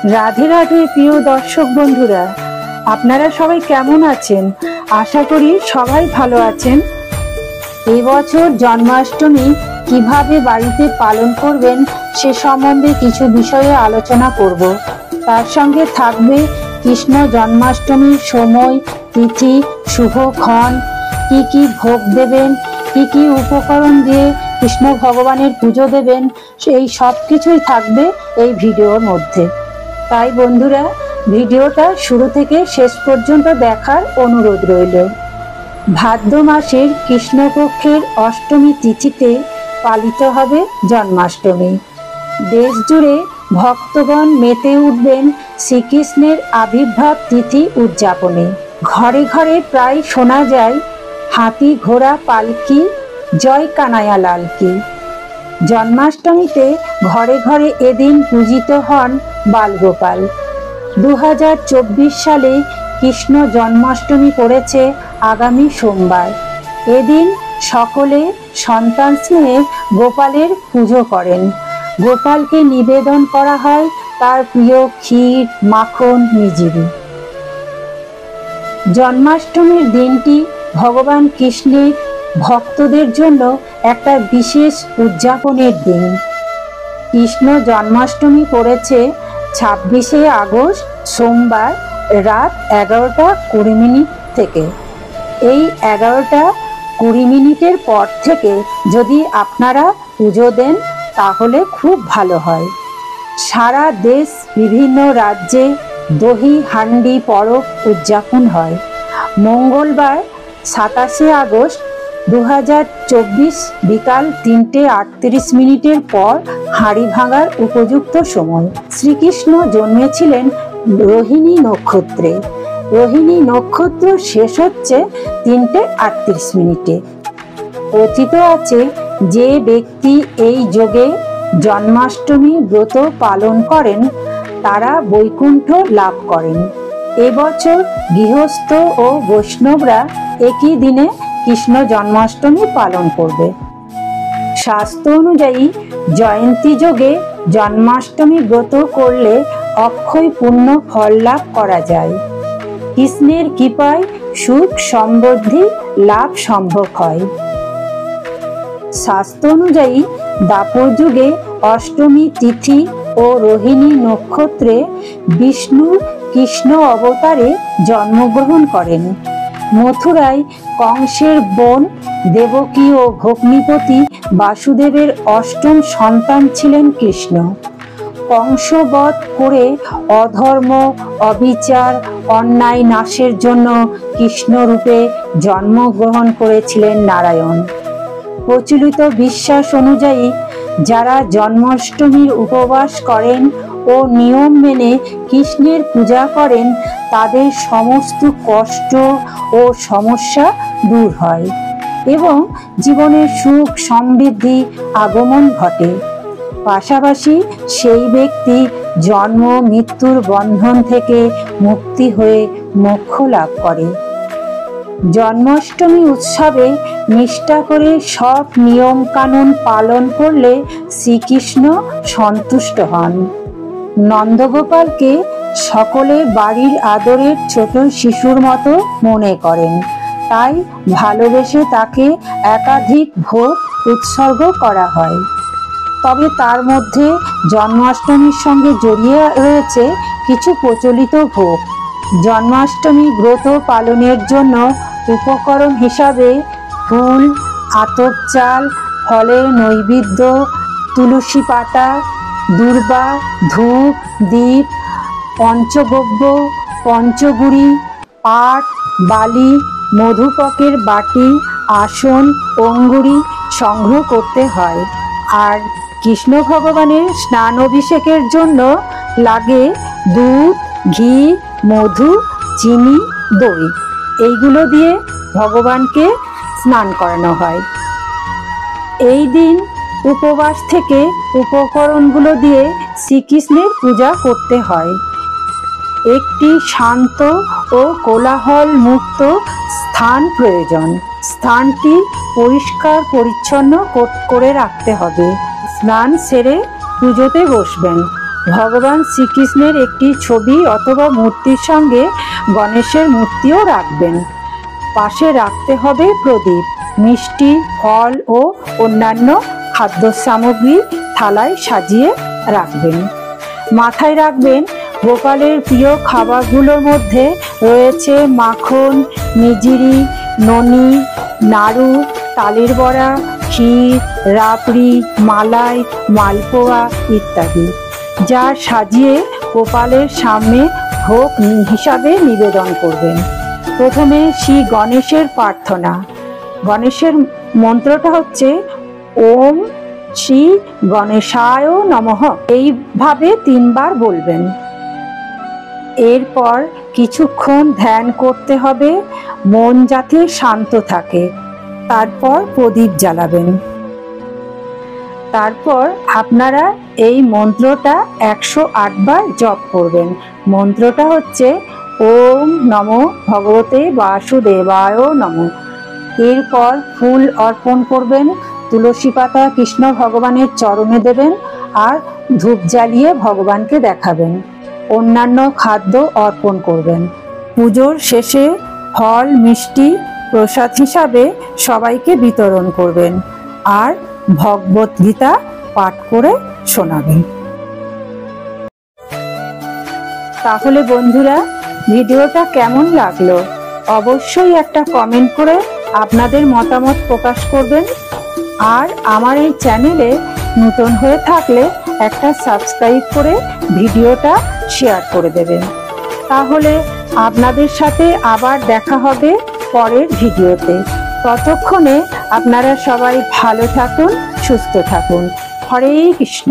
রাধে রাধে প্রিয় দর্শক বন্ধুরা, আপনারা সবাই কেমন আছেন? আশা করি সবাই ভালো আছেন। এবছর জন্মাষ্টমী কিভাবে বাড়িতে পালন করবেন সে সম্বন্ধে কিছু বিষয়ে আলোচনা করব। তার সঙ্গে থাকবে কৃষ্ণ জন্মাষ্টমীর সময়, তিথি, শুভক্ষণ, কি ভোগ দেবেন, কি উপকরণ দিয়ে কৃষ্ণ ভগবানের পুজো দেবেন, সেই সব কিছুই থাকবে এই ভিডিওর মধ্যে। তাই বন্ধুরা, ভিডিওটা শুরু থেকে শেষ পর্যন্ত দেখার অনুরোধ রইল। ভাদ্র মাসের কৃষ্ণপক্ষের অষ্টমী তিথিতে পালিত হবে জন্মাষ্টমী। দেশ জুড়ে ভক্তগণ মেতে উঠবেন শ্রীকৃষ্ণের আবির্ভাব তিথি উদযাপনে। ঘরে ঘরে প্রায় শোনা যায় হাতি ঘোড়া পালকি, জয় কানাইয়া লাল কি। জন্মাষ্টমীতে ঘরে ঘরে এদিন পূজিত হন বালগোপাল। 2024 সালে কৃষ্ণ জন্মাষ্টমী পড়েছে আগামী সোমবার। এদিন সকলে সন্তান স্নেহে গোপালের পুজো করেন। গোপালকে নিবেদন করা হয় তার প্রিয় ক্ষীর, মাখন, মিজিরি। জন্মাষ্টমীর দিনটি ভগবান কৃষ্ণের ভক্তদের জন্য একটা বিশেষ উদযাপনের দিন। কৃষ্ণ জন্মাষ্টমী পড়েছে 26শে আগস্ট সোমবার রাত 11:20 থেকে। এই 11:20 পর থেকে যদি আপনারা পুজো দেন তাহলে খুব ভালো হয়। সারা দেশ বিভিন্ন রাজ্যে দহি হান্ডি পরব উদযাপন হয়। মঙ্গলবার 27শে আগস্ট 2024 বিকাল 3:38 পর হাঁড়ি ভাঙার উপযুক্ত সময়। শ্রীকৃষ্ণ জন্মেছিলেন রোহিণী নক্ষত্রে। রোহিণী নক্ষত্র শেষ হচ্ছে 3:38। কথিত আছে যে ব্যক্তি এই যোগে জন্মাষ্টমী ব্রত পালন করেন তারা বৈকুণ্ঠ লাভ করেন। এবছর গৃহস্থ ও বৈষ্ণবরা একই দিনে কৃষ্ণ জন্মাষ্টমী পালন করবে। শাস্ত্র অনুযায়ী জয়ন্তী যোগে জন্মাষ্টমী ব্রত করলে অক্ষয় পূর্ণ ফল লাভ করা যায়। কৃষ্ণের কৃপায় সুখ সমৃদ্ধি লাভ সম্ভব হয়। শাস্ত্র অনুযায়ী দ্বাপর যুগে অষ্টমী তিথি ও রোহিণী নক্ষত্রে বিষ্ণু কৃষ্ণ অবতারে জন্মগ্রহণ করেন। মথুরায় কংসের বোন দেবকী ও ভগ্নিপতি বাসুদেবের অষ্টম সন্তান ছিলেন কৃষ্ণ। কংসবধ করে অধর্ম, অবিচার, অন্যায় নাশের জন্য কৃষ্ণরূপে জন্মগ্রহণ করেছিলেন নারায়ণ। প্রচলিত বিশ্বাস অনুযায়ী যারা জন্মাষ্টমীর উপবাস করেন ও নিয়ম মেনে কৃষ্ণের পূজা করেন তাদের সমস্ত কষ্ট ও সমস্যা দূর হয় এবং জীবনে সুখ সমৃদ্ধি আগমন ঘটে। পাশাপাশি সেই ব্যক্তি জন্ম মৃত্যুর বন্ধন থেকে মুক্তি হয়ে মোক্ষ লাভ করে। জন্মাষ্টমী উৎসবে নিষ্ঠা করে সব নিয়ম কানুন পালন করলে শ্রীকৃষ্ণ সন্তুষ্ট হন। নন্দগোপালকে সকলে বাড়ির আদরের ছোট শিশুর মতো মনে করেন, তাই ভালোবেসে তাকে একাধিক ভোগ উৎসর্গ করা হয়। তবে তার মধ্যে জন্মাষ্টমীর সঙ্গে জড়িয়ে রয়েছে কিছু প্রচলিত ভোগ। জন্মাষ্টমী ব্রত পালনের জন্য উপকরণ হিসাবে ফুল, আতপ চাল, ফলের নৈবেদ্য, তুলসী পাতা, দূর্বা, ধূপ, দীপ, পঞ্চগব্য, পঞ্চগুড়ি, পাট, বালি, মধুপকের বাটি, আসন, অঙ্গুরি সংগ্রহ করতে হয়। আর কৃষ্ণ ভগবানের স্নান অভিষেকের জন্য লাগে দুধ, ঘি, মধু, চিনি, দই। এইগুলো দিয়ে ভগবানকে স্নান করানো হয়। এই দিন উপবাস থেকে উপকরণগুলো দিয়ে শ্রীকৃষ্ণের পূজা করতে হয়। একটি শান্ত ও কোলাহল মুক্ত স্থান প্রয়োজন। স্থানটি পরিষ্কার পরিচ্ছন্ন করে রাখতে হবে। স্নান সেরে পুজোতে বসবেন। ভগবান শ্রীকৃষ্ণের একটি ছবি অথবা মূর্তির সঙ্গে গণেশের মূর্তিও রাখবেন। পাশে রাখতে হবে প্রদীপ, মিষ্টি, ফল ও অন্যান্য খাদ্য সামগ্রী থালায় সাজিয়ে রাখবেন। মাথায় রাখবেন গোপালের প্রিয় খাবারগুলোর মধ্যে রয়েছে মাখন, মিজিরি, ননি, নাড়ু, তালের বড়া, ক্ষীর, রাবড়ি, মালাই, মালপোয়া ইত্যাদি, যা সাজিয়ে গোপালের সামনে ভোগ হিসাবে নিবেদন করবেন। প্রথমে শ্রী গণেশের প্রার্থনা। গণেশের মন্ত্রটা হচ্ছে ওম শ্রী গণেশায় নমঃ। এইভাবে 3 বার বলবেন। এরপর কিছুক্ষণ ধ্যান করতে হবে, মন যাতে শান্ত থাকে। তারপর প্রদীপ জ্বালাবেন। তারপর আপনারা এই মন্ত্রটা 108 বার জপ করবেন। মন্ত্রটা হচ্ছে ওম নমো ভগবতে বাসুদেবায় নমঃ। এরপর ফুল অর্পণ করবেন, তুলসী পাতা কৃষ্ণ ভগবানের চরণে দেবেন আর ধূপ জ্বালিয়ে ভগবানকে দেখাবেন। অন্যান্য খাদ্য অর্পণ করবেন। পুজোর শেষে ফল, মিষ্টি প্রসাদ হিসাবে সবাইকে বিতরণ করবেন আর ভগবত গীতা পাঠ করে শোনাবেন। তাহলে বন্ধুরা, ভিডিওটা কেমন লাগলো অবশ্যই একটা কমেন্ট করে আপনাদের মতামত প্রকাশ করবেন। আর আমার এই চ্যানেলে নতুন হয়ে থাকলে একটা সাবস্ক্রাইব করে ভিডিওটা শেয়ার করে দেবেন। তাহলে আপনাদের সাথে আবার দেখা হবে পরের ভিডিওতে। ততক্ষণে আপনারা সবাই ভালো থাকুন, সুস্থ থাকুন। হরে কৃষ্ণ।